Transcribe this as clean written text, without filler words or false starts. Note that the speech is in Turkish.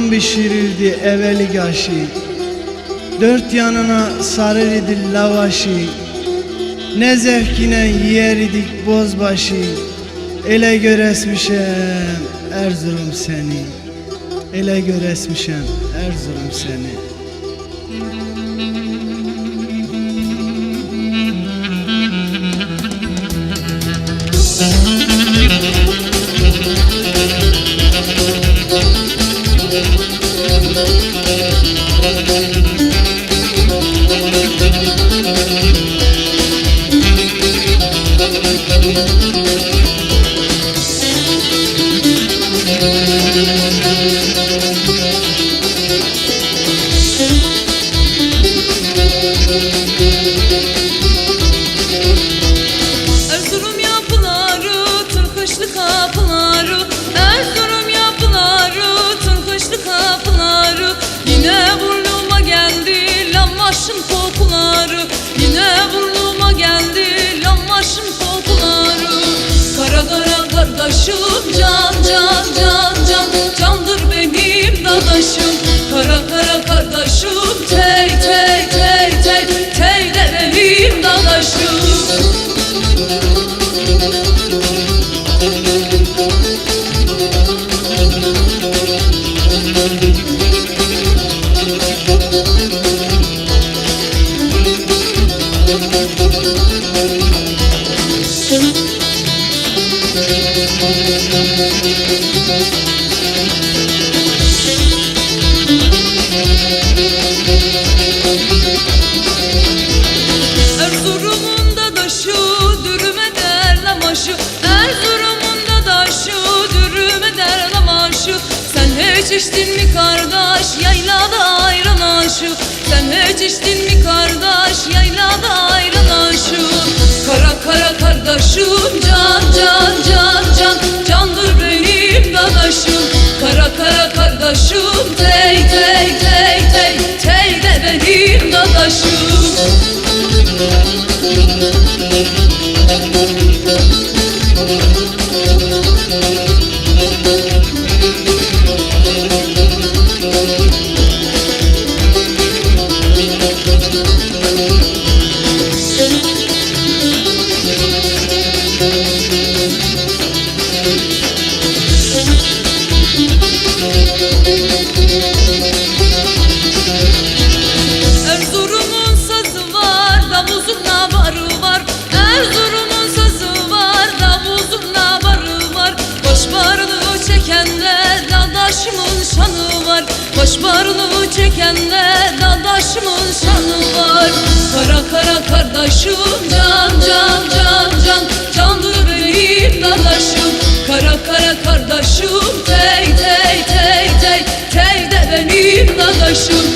anam pişirirdi evveli gaşı. Dört yanına sarar idi lavaşı. Ne zevkine yer idik bozbaşı. Ele göresmişem Erzurum seni. Ele göresmişem Erzurum seni. Erzurum yapıları, Türkışlı kapıları, Erzurum yapıları, Türkışlı kapıları. Yine burnuma geldi lambaşın kokuları, yine burnuma geldi lambaşın kokuları. Kara kara kardeşim, can can can can, candır benim dadaşım. Kara kara kardeşim, tey tey tey tey, tey de benim dadaşım. Erzurum'un da daşı dürüm eder lamaşı, Erzurum'un da daşı dürüm eder lamaşı. Sen hiç içtin mi kardeş yaylada ayran aşı? Sen hiç içtin mi kardeş yaylada ayran aşı? Kara kara kardeşim, can can can can, candır benim dadaşım. Kara kara kardeşim, tey tey tey tey, tey de benim dadaşım. Erzurum'un sazı var, davuzun nabarı var. Erzurum'un sazı var, davuzun nabarı var. Başbarını çekende dadaşımın şanı var. Başbarını çekende dadaşımın şanı var. Kara kara kardeşim, can can can can, candır benim dadaşım. Kara kara kardeşim, tey tey tey tey, tey de benim dadaşım.